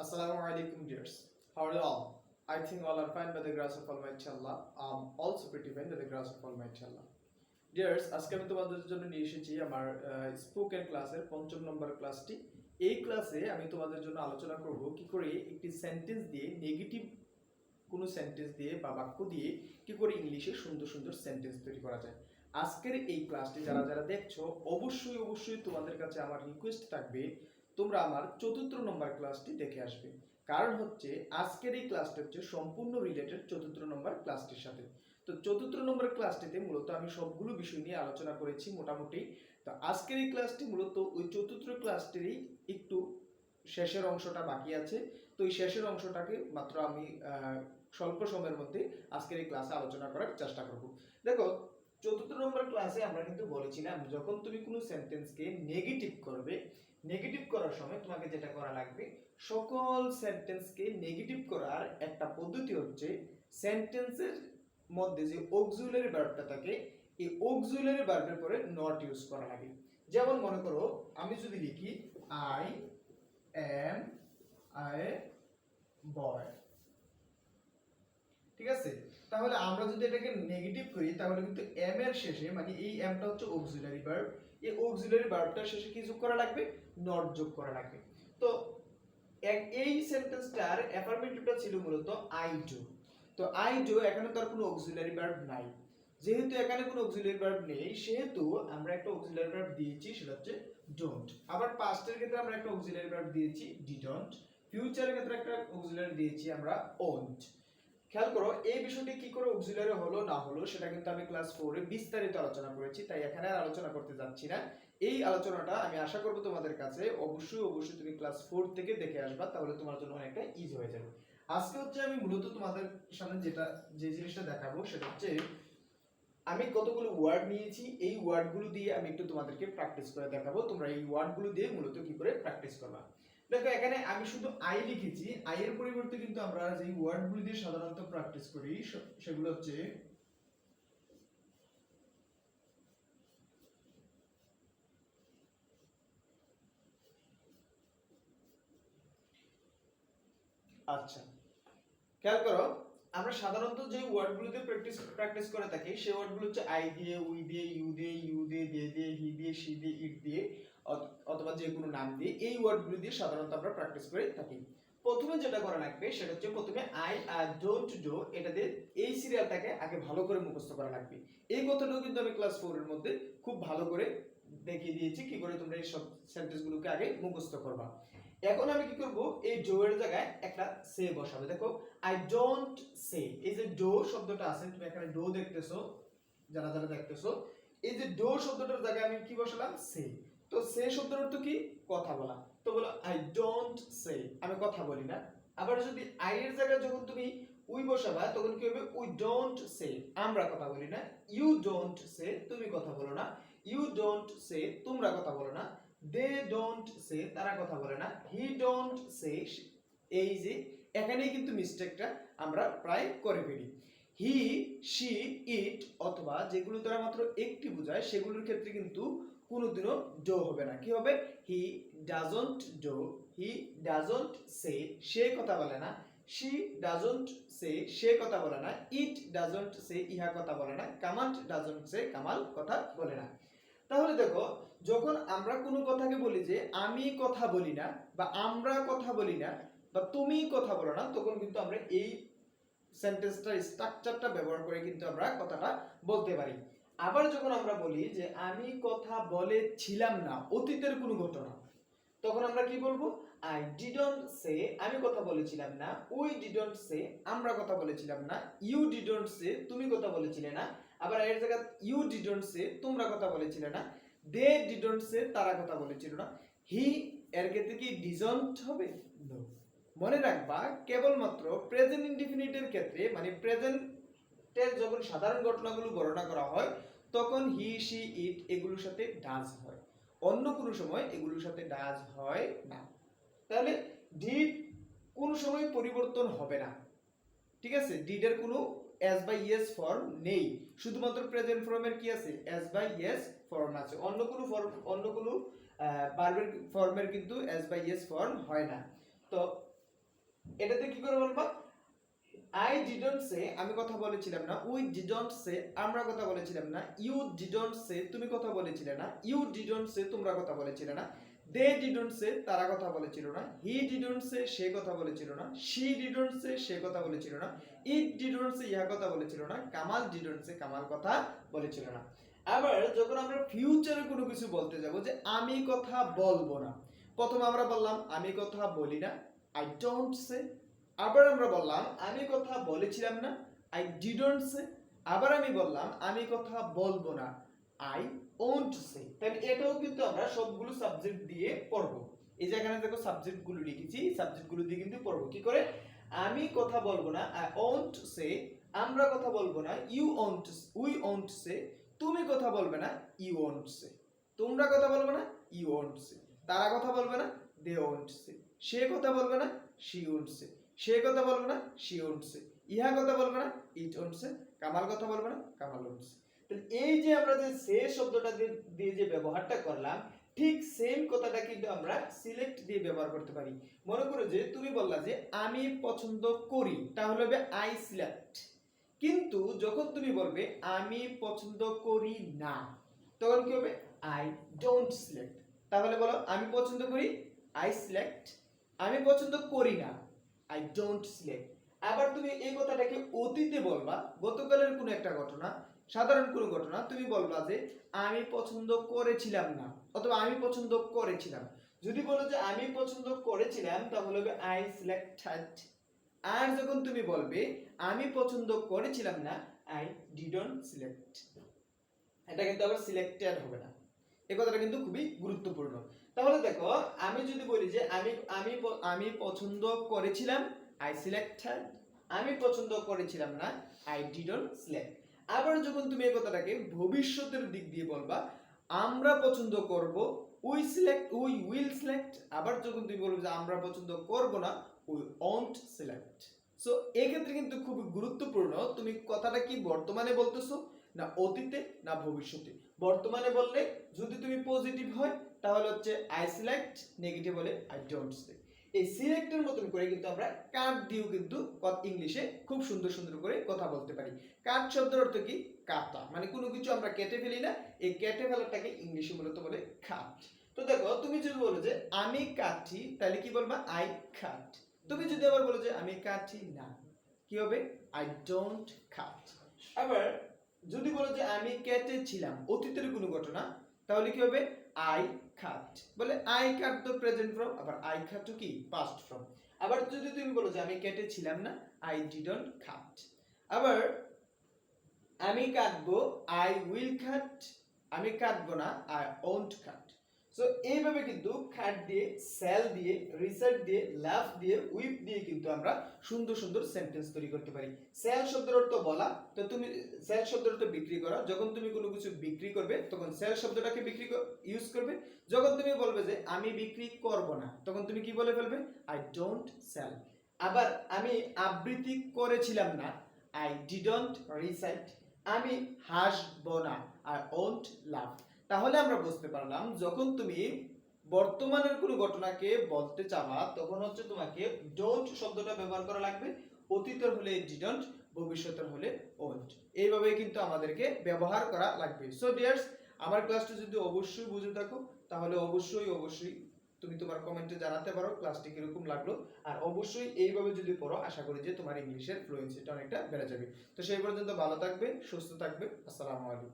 Assalamu alaikum dears. How are you all? I think all are fine by the grace of Almighty Allah. Also pretty fine by the grace of Almighty Allah. Dears, আজকে আমি তোমাদের জন্য নিয়ে এসেছি আমার spoken ক্লাসের ৫ম নম্বর ক্লাসটি। এই ক্লাসে আমি তোমাদের জন্য আলোচনা করব কি করে একটি সেন্টেন্স দিয়ে নেগেটিভ কোনো সেন্টেন্স দিয়ে বা বাক্য দিয়ে কি করে ইংলিশে সুন্দর সুন্দর সেন্টেন্স তৈরি করা যায়। আজকের এই ক্লাসটি যারা যারা দেখছো অবশ্যই তোমাদের কাছে আমার রিকোয়েস্ট থাকবে তোমরা আমার ৪র্থ নম্বর ক্লাসটি দেখে আসবে। কারণ হচ্ছে আজকের এই ক্লাসটি হচ্ছে সম্পূর্ণ রিলেটেড ৪র্থ নম্বর ক্লাসটির সাথে। তো ৪র্থ নম্বর ক্লাসটিতে মূলত আমি সবগুলো বিষয় নিয়ে আলোচনা করেছি মোটামুটি। তো আজকের এই ক্লাসটি মূলত ওই ৪র্থ ক্লাসটিরই একটু শেষের অংশটা বাকি আছে। তো এই শেষের অংশটাকে মাত্র আমি স্বল্প সময়ের মধ্যে আজকের এই ক্লাসে আলোচনা করার চেষ্টা করব। দেখো ৪র্থ নম্বর ক্লাসে আমরা কিন্তু বলেছিলাম যখন তুমি কোনো সেন্টেন্সকে নেগেটিভ করবে, নেগেটিভ করার সময় তোমাকে যেটা করা লাগবে, সকল সেন্টেন্সকে নেগেটিভ করার একটা পদ্ধতি হচ্ছে সেন্টেন্সের মধ্যে যে অক্সিলারি ভার্বটা থাকে এই অক্সিলারি ভার্বের পরে নট ইউজ করা লাগে। যেমন মনে করো আমি যদি লিখি আই এম এ বয়, ঠিক আছে, তাহলে আমরা যদি এটাকে নেগেটিভ করি তাহলে কিন্তু এম এর শেষে মানে এই এমটা হচ্ছে অক্সিলারি ভার্ব, এই অক্সিলারি ভার্বটার শেষে কি যোগ করা লাগবে? নট যোগ করা লাগবে। তো এই সেন্টেন্সটার অ্যাফার্মেটিভটা ছিল মূলত আই ডু। তো আই ডু এখানে তো আর কোনো অক্সিলারি ভার্ব নাই, যেহেতু এখানে কোনো অক্সিলারি ভার্ব নেই সেহেতু আমরা একটা অক্সিলারি ভার্ব দিয়েছি সেটা হচ্ছে ডোন্ট। আবার পাস্টের ক্ষেত্রে আমরা একটা অক্সিলারি ভার্ব দিয়েছি ডিডন্ট, ফিউচারের ক্ষেত্রে একটা অক্সিলারি দিয়েছি আমরা ওন্ট। খেয়াল করো এই বিষয়টি কি করে অক্সিলারি হলো না হলো সেটা কিন্তু আমি ক্লাস 4 এ বিস্তারিত আলোচনা করেছি, তাই এখানে আর আলোচনা করতে যাচ্ছি না। এই আলোচনাটা আমি আশা করব তোমাদের কাছে অবশ্যই তুমি ক্লাস 4 থেকে দেখে আসবা, তাহলে তোমার জন্য অনেকটা ইজি হয়ে যাবে। আজকে হচ্ছে আমি মূলত তোমাদের সামনে যে জিনিসটা দেখাবো সেটা হচ্ছে আমি কতগুলো ওয়ার্ড নিয়েছি, এই ওয়ার্ডগুলো দিয়ে আমি একটু তোমাদেরকে প্র্যাকটিস করে দেখাবো। তোমরা এই ওয়ার্ডগুলো দিয়ে মূলত কি করে প্র্যাকটিস করবা। দেখো এখানে আমি শুধু আই লিখেছি, আই এর পরিবর্তে কিন্তু আমরা যে ওয়ার্ডগুলো দিয়ে সাধারণত প্র্যাকটিস করি সেগুলো হচ্ছে আচ্ছা খেয়াল করো আমরা সাধারণত যে ওয়ার্ডগুলো দিয়ে প্র্যাকটিস করে থাকি সেই ওয়ার্ডগুলো হচ্ছে আই দিয়ে, উই দিয়ে, ইউ দিয়ে, দে দিয়ে, হি দিয়ে, শি দিয়ে, ইট দিয়ে অথবা যে কোনো নাম দিয়ে এই ওয়ার্ডগুলো দিয়ে সাধারণত আমরা প্র্যাকটিস করে থাকি। প্রথমে যেটা করা লাগবে সেটা হচ্ছে প্রথমে আই আর ডোন্ট ডু এটা দিয়ে এই সিরিয়ালটাকে আগে ভালো করে মুখস্থ করা লাগবে। এই কথাটাও কিন্তু আমি ক্লাস 4 এর মধ্যে খুব ভালো করে দেখিয়ে দিয়েছি কি করে তোমরা এই সব সেন্টেন্সগুলোকে আগে মুখস্থ করবা। এখন আমি কি করব, এই ডো এর জায়গায় একটা সে বসাবো। দেখো আই ডোন্ট সে, এই যে ডো শব্দটা আছে তুমি এখানে ডো দেখতেছো, যারা যারা দেখতেছো এই যে ডো শব্দটার জায়গায় আমি কি বসালাম? সে। তো সে শব্দের অর্থ কি? কথা বলা। তো বলো আই ডোন্ট সে, আমি কথা বলি না। আবার যদি আই এর জায়গায় যখন তুমি উই বসাবা তখন কি হবে? উই ডোন্ট সে, আমরা কথা বলি না। ইউ ডোন্ট সে, তুমি কথা বলো না। ইউ ডোন্ট সে, তোমরা কথা বলো না। দে ডোন্ট সে, তারা কথা বলে না। হি ডোন্ট সে, এই যে এখানেই কিন্তু মিস্টেকটা আমরা প্রায় করে ফেলি। হি, শি, ইট অথবা যেগুলো দ্বারা মাত্র একটি বোঝায় সেগুলোর ক্ষেত্রে কিন্তু কোনোদিনও ডো হবে না। কি হবে? He doesn't do, he doesn't say, সে কথা বলে না। শি ডাজন্ট সে, সে কথা বলে না। ইট ডাজন্ট সে, ইহা কথা বলে না। কামাল ডাজন্ট সে, কামাল কথা বলে না। তাহলে দেখো যখন আমরা কোনো কথাকে বলি যে আমি কথা বলি না বা আমরা কথা বলি না বা তুমি কথা বলো না, তখন কিন্তু আমরা এই সেন্টেন্সটার স্ট্রাকচারটা ব্যবহার করে কিন্তু আমরা কথাটা বলতে পারি। আবার যখন আমরা বলি যে আমি কথা বলেছিলাম না, অতীতের কোনো ঘটনা, তখন আমরা কি বলবো? আই ডিডন্ট সে, আমি কথা বলেছিলাম না। উই ডিডন্ট সে, আমরা কথা বলেছিলাম না। ইউ ডিডন্ট সে, তুমি কথা বলেছিলে না। আবার এর জায়গায় ইউ ডিডন্ট সে, তোমরা কথা বলেছিলে না। দে ডিডন্ট সে, তারা কথা বলেছিল না। হি এর ক্ষেত্রে কি ডিডন্ট হবে? নো। মনে রাখবা কেবলমাত্র প্রেজেন্ট ইনডিফিনিটের ক্ষেত্রে মানে প্রেজেন্টের যখন সাধারণ ঘটনাগুলো বর্ণনা করা হয় তখন হি, শি, ইট এগুলোর সাথে ডাজ হয়, অন্য কোনো সময় এগুলোর সাথে ডাজ হয় না। তাহলে ডিড কোন সময় পরিবর্তন হবে না, ঠিক আছে? ডিড এর কোনো এস বাই ইয়েস ফর্ম নেই, শুধুমাত্র প্রেজেন্ট ফর্মের কি আছে? এস বাই ইয়েস ফর্ম আছে। অন্য কোনো ভার্বের ফর্মের কিন্তু এস বাই ইয়েস ফর্ম হয় না। তো এটাতে কি করে বলবা I didn't say আমি কথা বলেছিলাম না, we didn't say আমরা কথা বলেছিলাম না, you didn't say তুমি কথা বলেছিলে না, you didn't say তোমরা কথা বলেছিলে না, they didn't say তারা কথা বলেছিল না, he didn't say সে কথা বলেছিল না, she didn't say সে কথা বলেছিল না, it didn't say ইহা কথা বলেছিল না, কামাল didn't say কামাল কথা বলেছিল না। আবার যখন আমরা ফিউচারে কোনো কিছু বলতে যাব যে আমি কথা বলবো না, প্রথমে আমরা বললাম আমি কথা বলি না, I don't say। আবার আমরা বললাম আমি কথা বলেছিলাম না, I didn't say। আবার আমি বললাম আমি কথা বলবো না, I won't say। তাহলে এটাও কিন্তু আমরা সবগুলো সাবজেক্ট দিয়ে পড়ব। এই যে এখানে দেখো সাবজেক্টগুলো লিখেছি, সাবজেক্টগুলো দিয়ে কিন্তু পড়ব। কি করে? আমি কথা বলবো না, I won't say। আমরা কথা বলবো না, you won't, we won't say। তুমি কথা বলবে না, you won't say। তোমরা কথা বলবে না, you won't say। তারা কথা বলবে না, they won't say। সে কথা বলবে না, she won't say। সে কথা বলবে না, she won't say। ইহা কথা বলবে না, it won't say। কামাল কথা বলবে না, কামাল won't say। তাহলে এই যে আমরা যে সে শব্দটা দিয়ে যে ব্যবহারটা করলাম, ঠিক সেম কথাটা কিন্তু আমরা সিলেক্ট দিয়ে ব্যবহার করতে পারি। মনে করো যে তুমি বললা যে আমি পছন্দ করি, তাহলে হবে I select। কিন্তু যখন তুমি বলবে আমি পছন্দ করি না, তখন কি হবে? I don't select। তাহলে বলো আমি পছন্দ করি, I select। আমি পছন্দ করি না, I don't select। আবার তুমি এই কথাটাকে অতীতে বলবা, গতকালের কোনো একটা ঘটনা, সাধারণ কোনো ঘটনা, তুমি বলবা যে আমি পছন্দ করেছিলাম না, অথবা আমি পছন্দ করেছিলাম। যদি বলো যে আমি পছন্দ করেছিলাম, তাহলে হবে I selected। আর যখন তুমি বলবে আমি পছন্দ করেছিলাম না, I didn't select। এটা কিন্তু আবার সিলেক্টেড হবে না। এই কথাটা কিন্তু খুবই গুরুত্বপূর্ণ। তাহলে দেখো আমি যদি বলি যে আমি পছন্দ করেছিলাম, I selected। আমি পছন্দ করেছিলাম না, I didn't select। আবার যখন তুমি এই কথাটাকে ভবিষ্যতের দিক দিয়ে বলবা, আমরা পছন্দ করব, we select, we will select। আবার যখন তুমি বলবে যে আমরা পছন্দ করব না, we won't select। সো এই ক্ষেত্রে কিন্তু খুব গুরুত্বপূর্ণ তুমি কথাটা কি বর্তমানে বলতেছো না অতীতে না ভবিষ্যতে। বর্তমানে বললে যদি তুমি পজিটিভ হয় তাহলে হচ্ছে I select, নেগেটিভ হলে I don't select। এই সিলেক্টের মতন করে কিন্তু আমরা কাট দিয়েও কিন্তু ইংলিশে খুব সুন্দর সুন্দর করে কথা বলতে পারি। কাট শব্দের অর্থ কি? কাটা, মানে কোনো কিছু আমরা কেটে ফেলি না, এই কেটে ফেলাটাকে ইংলিশে মূলত বলে কাট। তো দেখো তুমি যদি বলো যে আমি কাটি, তাহলে কি বলবা? I cut। তুমি যদি আবার বলো যে আমি কাটি না, কি হবে? I don't cut। আবার যদি বলো যে আমি কেটেছিলাম, অতীতের কোনো ঘটনা, তাহলে কি হবে? I cut। বলে I cut the present from, আবার I cut কি? past from। আবার যদি তুমি বলো যে আমি কেটেছিলাম না, I didn't cut। আবার আমি কাটবো, I will cut। আমি কাটবো না, I won't cut। সো এইভাবে কিন্তু কাট দিয়ে, সেল দিয়ে, রিসার্চ দিয়ে, লাভ দিয়ে, উইপ দিয়ে কিন্তু আমরা সুন্দর সুন্দর সেন্টেন্স তৈরি করতে পারি। সেল শব্দের অর্থ বলা, তো তুমি সেল শব্দের অর্থ বিক্রি করা। যখন তুমি কোনো কিছু বিক্রি করবে তখন সেল শব্দটাকে বিক্রি ইউজ করবে। যখন তুমি বলবে যে আমি বিক্রি করব না, তখন তুমি কি বলে ফেলবে? I don't sell। আবার আমি আবৃত্তি করেছিলাম না, I didn't recite। আমি হাসবো না, I won't laugh। তাহলে আমরা বুঝতে পারলাম যখন তুমি বর্তমানের কোনো ঘটনাকে বলতে চাবা, তখন হচ্ছে তোমাকে ডোন্ট শব্দটা ব্যবহার করা লাগবে, অতীতের হলে ডিডন্ট, ভবিষ্যতের হলে ওন্ট। এইভাবে কিন্তু আমাদেরকে ব্যবহার করা লাগবে। সো ডিয়ার্স, আমার ক্লাসটা যদি অবশ্যই বুঝে থাকো, তাহলে অবশ্যই তুমি তোমার কমেন্টে জানাতে পারো ক্লাসটি কিরকম লাগলো। আর অবশ্যই এইভাবে যদি পড়ো, আশা করি যে তোমার ইংলিশের ফ্লুয়েন্সিটা অনেকটা বেড়ে যাবে। তো সেই পর্যন্ত ভালো থাকবে, সুস্থ থাকবে। আসসালামু আলাইকুম।